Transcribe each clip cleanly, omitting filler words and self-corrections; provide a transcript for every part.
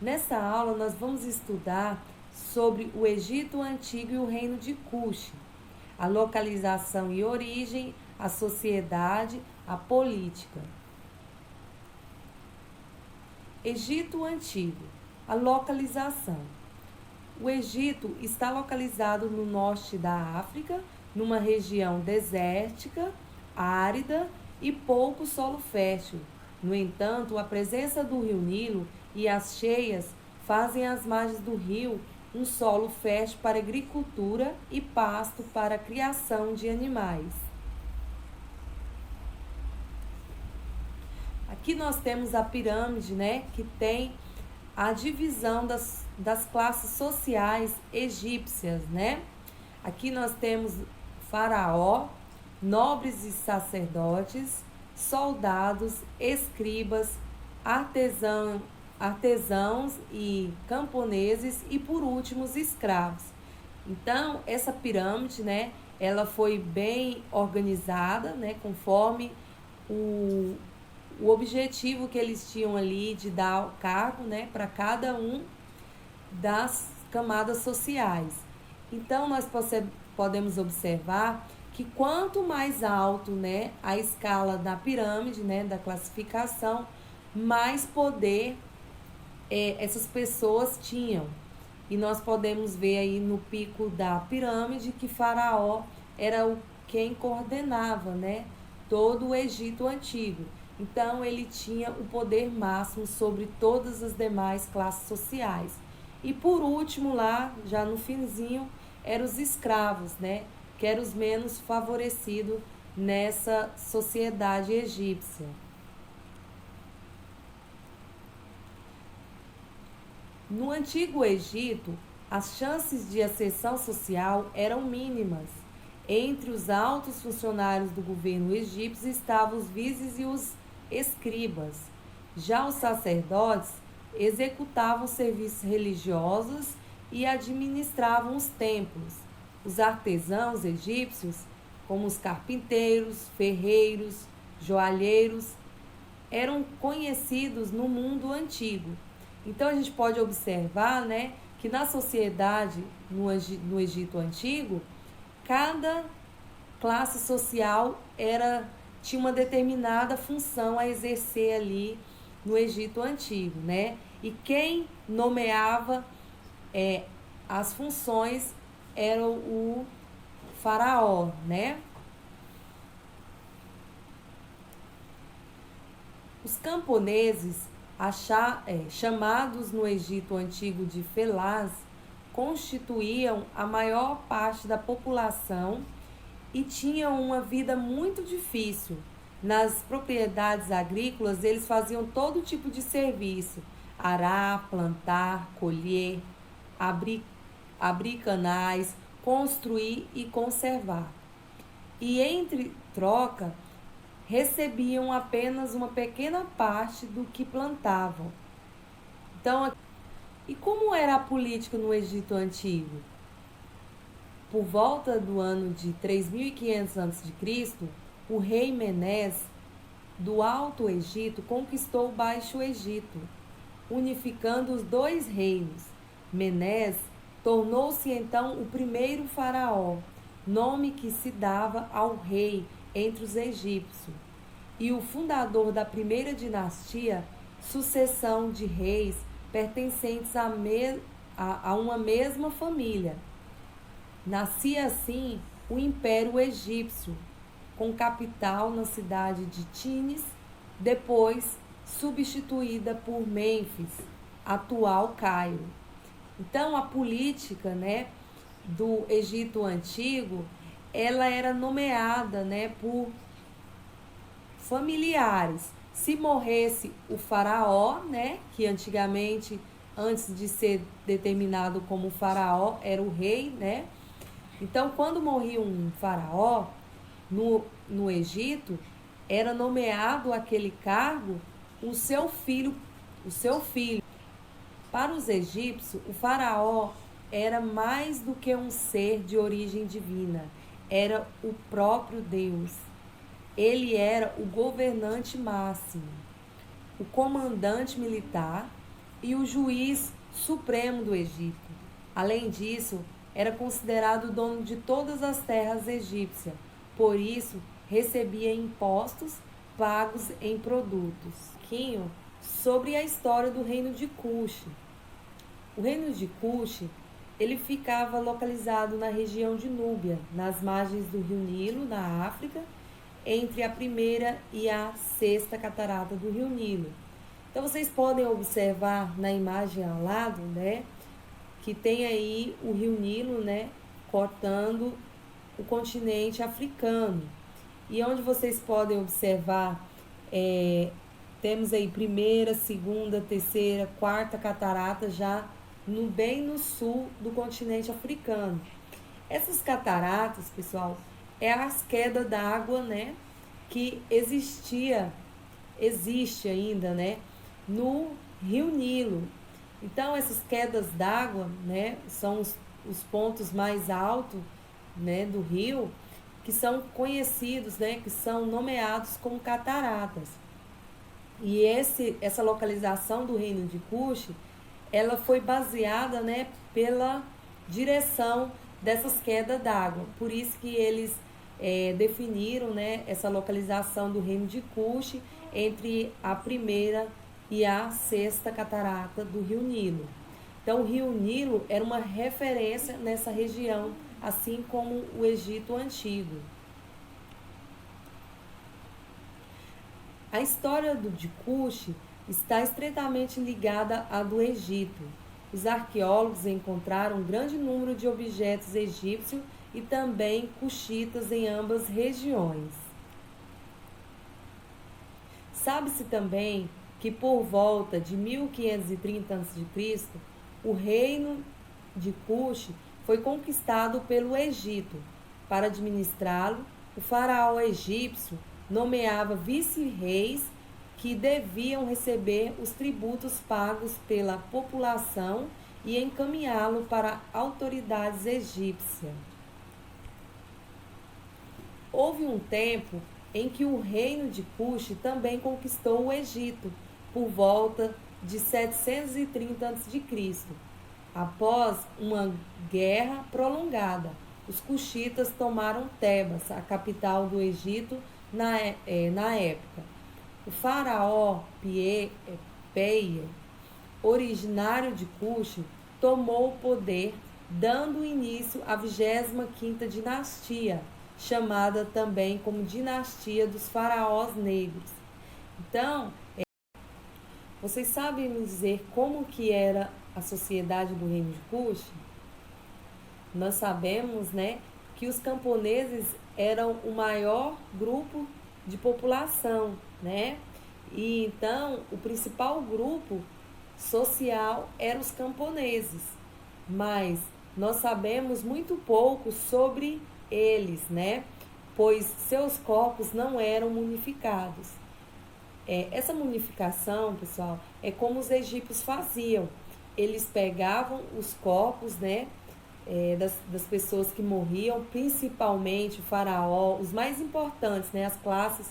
Nessa aula nós vamos estudar sobre o Egito Antigo e o Reino de Kush, a localização e origem, a sociedade, a política. Egito Antigo, a localização. O Egito está localizado no norte da África, numa região desértica, árida e pouco solo fértil. No entanto, a presença do rio Nilo e as cheias fazem as margens do rio um solo fértil para agricultura e pasto para a criação de animais. Aqui nós temos a pirâmide, né, que tem a divisão das classes sociais egípcias, né? Aqui nós temos faraó, nobres e sacerdotes, soldados, escribas, artesãos e camponeses e, por último, os escravos. Então, essa pirâmide, né, ela foi bem organizada, né, conforme o objetivo que eles tinham ali de dar o cargo, né, para cada um das camadas sociais. Então, nós podemos observar que quanto mais alto, né, a escala da pirâmide, né, da classificação, mais poder essas pessoas tinham. E nós podemos ver aí no pico da pirâmide que Faraó era quem coordenava, né, todo o Egito Antigo. Então, ele tinha o poder máximo sobre todas as demais classes sociais. E por último, lá, já no finzinho, eram os escravos, né, que eram os menos favorecidos nessa sociedade egípcia. No Antigo Egito, as chances de ascensão social eram mínimas. Entre os altos funcionários do governo egípcio estavam os vizes e os escribas. Já os sacerdotes executavam serviços religiosos e administravam os templos. Os artesãos egípcios, como os carpinteiros, ferreiros, joalheiros, eram conhecidos no mundo antigo. Então, a gente pode observar, né, que na sociedade, no Egito Antigo, cada classe social tinha uma determinada função a exercer ali no Egito Antigo, né? E quem nomeava as funções era o faraó, né? Os camponeses, chamados no Egito Antigo de felás, constituíam a maior parte da população e tinham uma vida muito difícil. Nas propriedades agrícolas, eles faziam todo tipo de serviço: arar, plantar, colher, abrir canais, construir e conservar. E entre troca, recebiam apenas uma pequena parte do que plantavam. Então, e como era a política no Egito Antigo? Por volta do ano de 3500 a.C., o rei Menés do Alto Egito conquistou o Baixo Egito, unificando os dois reinos. Menés tornou-se então o primeiro faraó, nome que se dava ao rei entre os egípcios, e o fundador da primeira dinastia, sucessão de reis pertencentes a uma mesma família. Nascia assim o Império Egípcio, com capital na cidade de Tínis, depois substituída por Mênfis, atual Cairo. Então, a política, né, do Egito Antigo, ela era nomeada, né, por familiares. Se morresse o faraó, né, que antigamente, antes de ser determinado como faraó, era o rei, né? Então, quando morria um faraó no Egito, era nomeado aquele cargo o seu filho. Para os egípcios, o faraó era mais do que um ser de origem divina, era o próprio Deus. Ele era o governante máximo, o comandante militar e o juiz supremo do Egito. Além disso, era considerado o dono de todas as terras egípcias, por isso recebia impostos pagos em produtos. Sobre a história do reino de Cuxi. O reino de Cuxi, ele ficava localizado na região de Núbia, nas margens do rio Nilo, na África, entre a primeira e a sexta catarata do rio Nilo. Então vocês podem observar na imagem ao lado, né, que tem aí o rio Nilo, né, cortando o continente africano. E onde vocês podem observar, temos aí primeira, segunda, terceira, quarta catarata já bem no sul do continente africano. Essas cataratas, pessoal, é as quedas d'água, né, que existe ainda, né, no rio Nilo. Então, essas quedas d'água, né, são os pontos mais altos, né, do rio, que são conhecidos, né, que são nomeados como cataratas. E essa localização do reino de Cuxi, ela foi baseada, né, pela direção dessas quedas d'água. Por isso que eles definiram, né, essa localização do reino de Cuxi entre a primeira e a sexta catarata do rio Nilo. Então, o rio Nilo era uma referência nessa região, assim como o Egito Antigo. A história de Cuxi está estreitamente ligada à do Egito. Os arqueólogos encontraram um grande número de objetos egípcios e também cuxitas em ambas regiões. Sabe-se também que por volta de 1530 a.C., o reino de Cuxi foi conquistado pelo Egito. Para administrá-lo, o faraó egípcio nomeava vice-reis que deviam receber os tributos pagos pela população e encaminhá-lo para autoridades egípcias. Houve um tempo em que o reino de Cuxi também conquistou o Egito, por volta de 730 a.C. Após uma guerra prolongada, os cuxitas tomaram Tebas, a capital do Egito, na época. O faraó Peia, originário de Cuxi, tomou o poder, dando início à 25ª dinastia, chamada também como dinastia dos faraós negros. Então, vocês sabem me dizer como que era a sociedade do reino de Cuxi? Nós sabemos, né, que os camponeses eram o maior grupo de população, né? E então o principal grupo social eram os camponeses, mas nós sabemos muito pouco sobre eles, né? Pois seus corpos não eram mumificados. Essa mumificação, pessoal, é como os egípcios faziam. Eles pegavam os corpos, né, das pessoas que morriam, principalmente o faraó, os mais importantes, né, as classes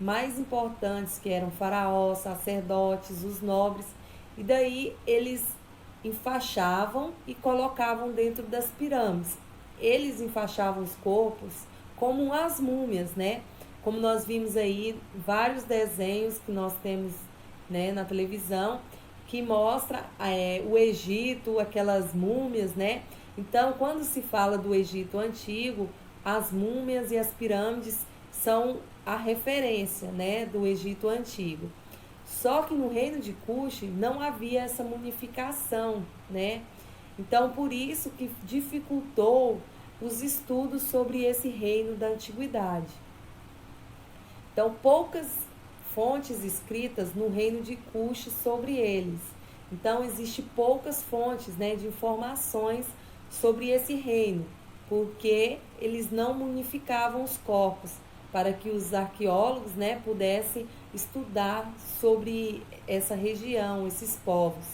mais importantes, que eram faraós, sacerdotes, os nobres, e daí eles enfaixavam e colocavam dentro das pirâmides. Eles enfaixavam os corpos como as múmias, né? Como nós vimos aí vários desenhos que nós temos, né, na televisão, que mostra o Egito, aquelas múmias, né? Então, quando se fala do Egito Antigo, as múmias e as pirâmides são a referência, né, do Egito Antigo. Só que no reino de Cuxi não havia essa mumificação, né? Então, por isso que dificultou os estudos sobre esse reino da antiguidade. Então, poucas fontes escritas no reino de Cuxi sobre eles. Então, existem poucas fontes, né, de informações sobre esse reino, porque eles não mumificavam os corpos, para que os arqueólogos, né, pudessem estudar sobre essa região, esses povos.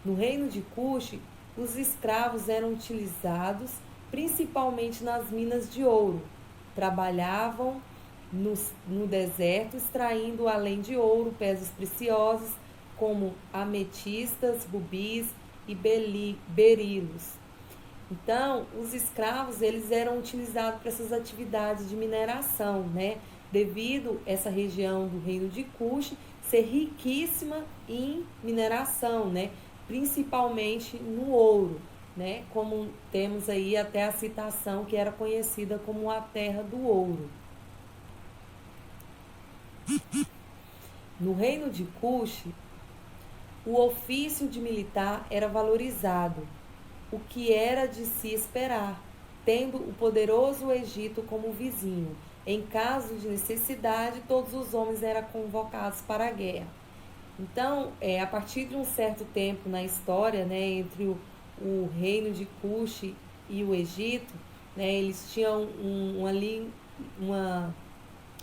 No reino de Cuxi, os escravos eram utilizados principalmente nas minas de ouro. Trabalhavam no deserto, extraindo, além de ouro, pedras preciosas, como ametistas, rubis e berilos. Então, os escravos eles eram utilizados para essas atividades de mineração, né? Devido essa região do reino de Cush ser riquíssima em mineração, né? Principalmente no ouro, né? Como temos aí até a citação que era conhecida como a terra do ouro. No reino de Cush, o ofício de militar era valorizado, o que era de se esperar, tendo o poderoso Egito como vizinho. Em caso de necessidade, todos os homens eram convocados para a guerra. Então, a partir de um certo tempo na história, né, entre o reino de Cush e o Egito, né, eles tinham uma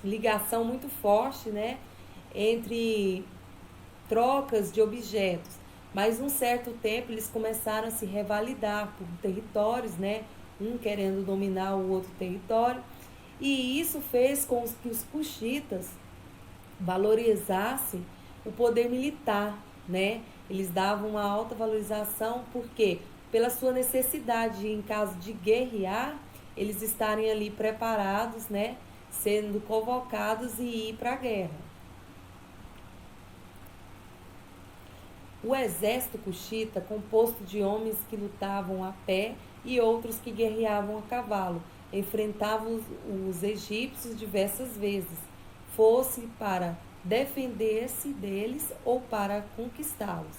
ligação muito forte, né, entre trocas de objetos. Mas num certo tempo eles começaram a se revalidar por territórios, né, um querendo dominar o outro território, e isso fez com que os cuxitas valorizassem o poder militar, né? Eles davam uma alta valorização, porque pela sua necessidade, em caso de guerrear, eles estarem ali preparados, né? Sendo convocados e ir para a guerra. O exército cuxita, composto de homens que lutavam a pé e outros que guerreavam a cavalo, enfrentavam os egípcios diversas vezes, fosse para defender-se deles ou para conquistá-los.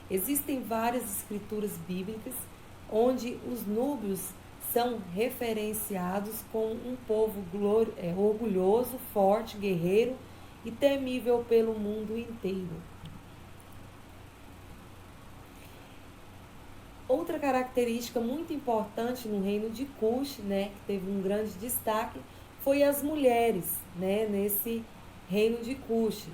Existem várias escrituras bíblicas onde os núbios são referenciados como um povo orgulhoso, forte, guerreiro e temível pelo mundo inteiro. Outra característica muito importante no reino de Cush, né, que teve um grande destaque, foi as mulheres, né, nesse reino de Cush,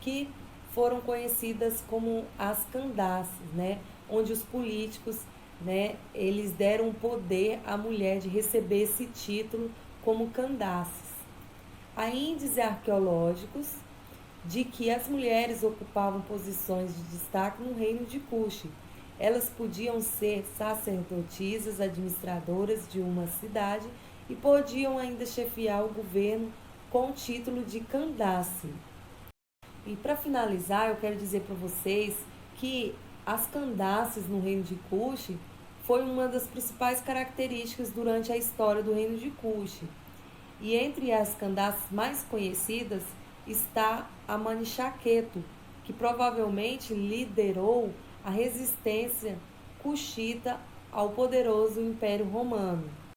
que foram conhecidas como as Candaces, né, onde os políticos, né, eles deram poder à mulher de receber esse título como Candaces. Há índices arqueológicos de que as mulheres ocupavam posições de destaque no reino de Cush. Elas podiam ser sacerdotisas, administradoras de uma cidade e podiam ainda chefiar o governo com o título de Candace. E para finalizar, eu quero dizer para vocês que as Candaces no reino de Cush foi uma das principais características durante a história do reino de Cush. E entre as Candaces mais conhecidas está a Manixaqueto, que provavelmente liderou a resistência cuxita ao poderoso Império Romano.